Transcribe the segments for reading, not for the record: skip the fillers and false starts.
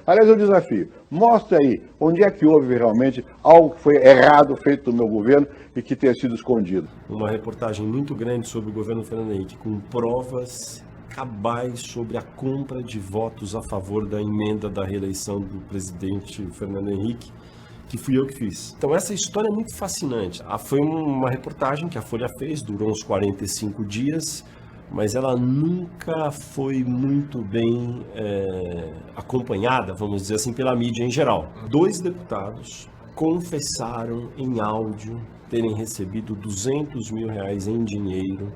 Aliás, eu desafio, mostre aí onde é que houve realmente algo que foi errado feito no meu governo e que tenha sido escondido. Uma reportagem muito grande sobre o governo Fernando Henrique, com provas cabais sobre a compra de votos a favor da emenda da reeleição do presidente Fernando Henrique, que fui eu que fiz. Então essa história é muito fascinante. Foi uma reportagem que a Folha fez, durou uns 45 dias, mas ela nunca foi muito bem acompanhada, vamos dizer assim, pela mídia em geral. 2 deputados confessaram em áudio terem recebido R$200 mil em dinheiro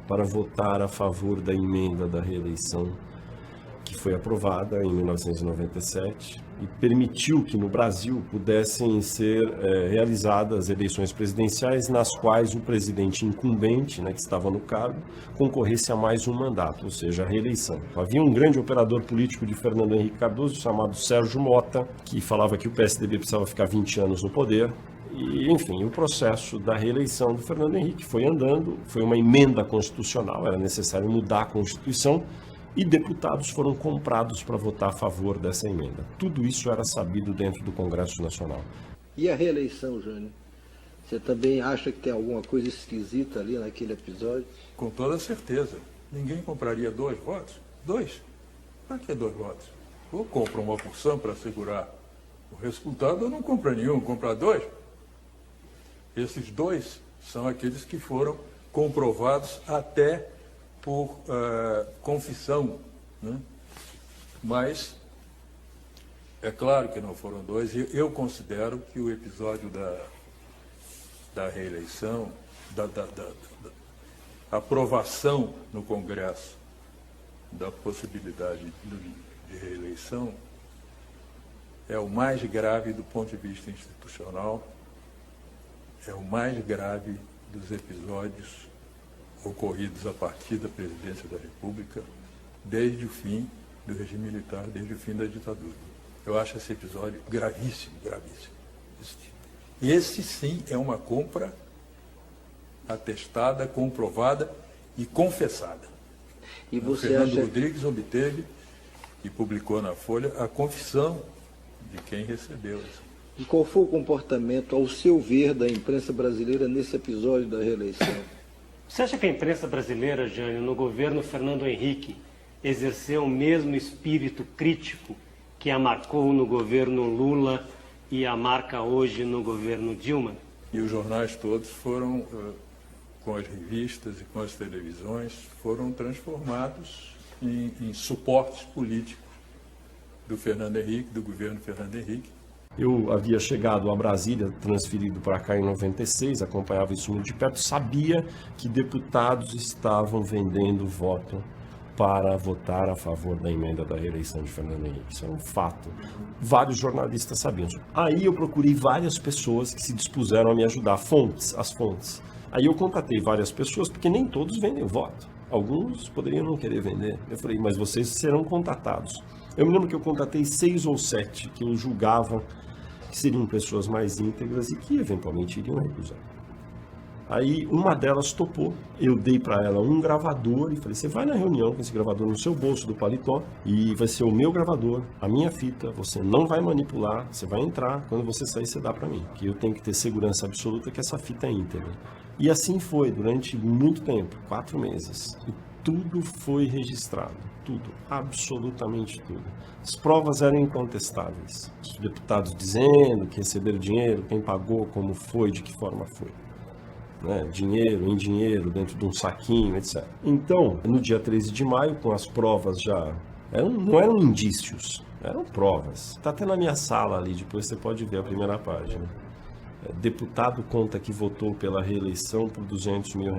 para votar a favor da emenda da reeleição que foi aprovada em 1997 e permitiu que no Brasil pudessem ser realizadas eleições presidenciais nas quais o presidente incumbente, que estava no cargo, concorresse a mais um mandato, ou seja, a reeleição. Havia um grande operador político de Fernando Henrique Cardoso chamado Sérgio Mota, que falava que o PSDB precisava ficar 20 anos no poder. E, enfim, o processo da reeleição do Fernando Henrique foi andando, foi uma emenda constitucional, era necessário mudar a Constituição, e deputados foram comprados para votar a favor dessa emenda. Tudo isso era sabido dentro do Congresso Nacional. E a reeleição, Jânio? Você também acha que tem alguma coisa esquisita ali naquele episódio? Com toda certeza. Ninguém compraria 2 votos? 2? Para que 2 votos? Ou compra uma porção para assegurar o resultado, ou não compra nenhum, compra 2. Esses 2 são aqueles que foram comprovados até por confissão, né? Mas é claro que não foram 2, e eu considero que o episódio da reeleição, da aprovação no Congresso da possibilidade de reeleição é o mais grave do ponto de vista institucional, é o mais grave dos episódios ocorridos a partir da presidência da República, desde o fim do regime militar, desde o fim da ditadura. Eu acho esse episódio gravíssimo, gravíssimo. Esse sim é uma compra atestada, comprovada e confessada. E você Fernando Rodrigues obteve e publicou na Folha a confissão de quem recebeu isso. E qual foi o comportamento, ao seu ver, da imprensa brasileira nesse episódio da reeleição? Você acha que a imprensa brasileira, Jânio, no governo Fernando Henrique, exerceu o mesmo espírito crítico que a marcou no governo Lula e a marca hoje no governo Dilma? E os jornais todos foram, com as revistas e com as televisões, foram transformados em suportes políticos do Fernando Henrique, do governo Fernando Henrique. Eu havia chegado a Brasília, transferido para cá em 96, acompanhava isso muito de perto, sabia que deputados estavam vendendo voto para votar a favor da emenda da reeleição de Fernando Henrique. Isso é um fato. Vários jornalistas sabiam. Aí eu procurei várias pessoas que se dispuseram a me ajudar, as fontes. Aí eu contatei várias pessoas, porque nem todos vendem o voto. Alguns poderiam não querer vender. Eu falei, mas vocês serão contatados. Eu me lembro que eu contatei 6 ou 7 que eu julgava que seriam pessoas mais íntegras e que eventualmente iriam recusar. Aí uma delas topou, eu dei para ela um gravador e falei, você vai na reunião com esse gravador no seu bolso do paletó e vai ser o meu gravador, a minha fita, você não vai manipular, você vai entrar, quando você sair você dá para mim, que eu tenho que ter segurança absoluta que essa fita é íntegra. E assim foi durante muito tempo, 4 meses. E tudo foi registrado, tudo, absolutamente tudo. As provas eram incontestáveis. Os deputados dizendo que receberam dinheiro, quem pagou, como foi, de que forma foi. Dinheiro, em dinheiro, dentro de um saquinho, etc. Então, no dia 13 de maio, com as provas já... não eram indícios, eram provas. Está até na minha sala ali, depois você pode ver a primeira página. Deputado conta que votou pela reeleição por R$200 mil.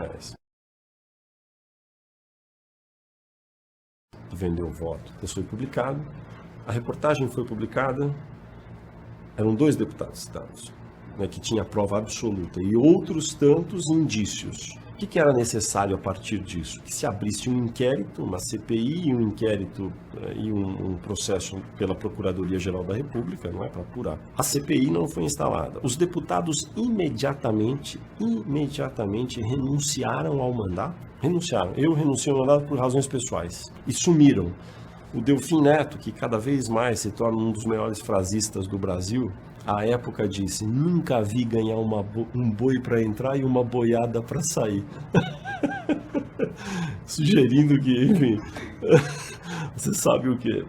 Vendeu o voto. Isso foi publicado. A reportagem foi publicada. Eram 2 deputados citados, que tinha prova absoluta, e outros tantos indícios. O que era necessário a partir disso? Que se abrisse um inquérito, uma CPI, um inquérito e um processo pela Procuradoria-Geral da República, não é para apurar. A CPI não foi instalada. Os deputados imediatamente renunciaram ao mandato. Renunciaram. Eu renunciei ao mandato por razões pessoais. E sumiram. O Delfim Neto, que cada vez mais se torna um dos maiores frasistas do Brasil, à época disse: nunca vi ganhar um boi para entrar e uma boiada para sair. Sugerindo que, enfim, você sabe o que?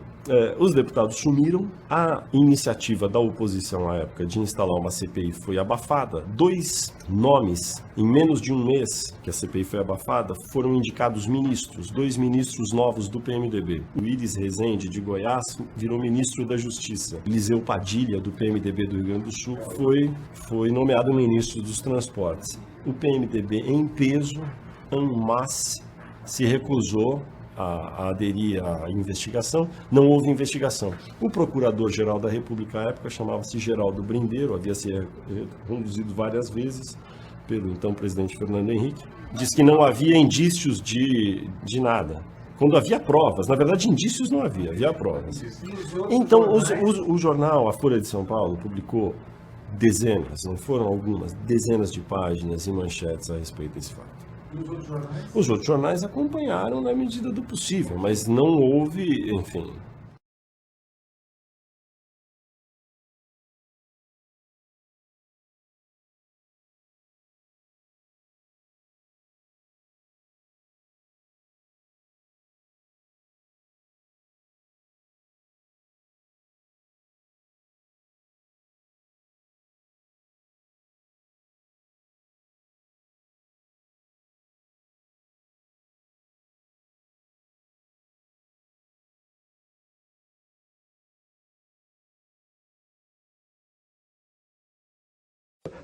Os deputados sumiram, a iniciativa da oposição à época de instalar uma CPI foi abafada. 2 nomes, em menos de um mês que a CPI foi abafada, foram indicados ministros, 2 ministros novos do PMDB. O Iris Rezende, de Goiás, virou ministro da Justiça. Eliseu Padilha, do PMDB do Rio Grande do Sul, foi nomeado ministro dos Transportes. O PMDB, em peso, en masse, se recusou a aderir à investigação. Não houve investigação. O procurador-geral da República à época chamava-se Geraldo Brindeiro, havia sido conduzido várias vezes pelo então presidente Fernando Henrique, disse que não havia indícios de nada. Quando havia provas, na verdade indícios não havia provas. Então o jornal, a Folha de São Paulo, publicou dezenas, não foram algumas, dezenas de páginas e manchetes a respeito desse fato. Os outros jornais acompanharam na medida do possível, mas não houve, enfim.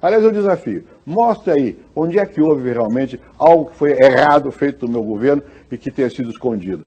Aliás, eu desafio, mostre aí onde é que houve realmente algo que foi errado feito no meu governo e que tenha sido escondido.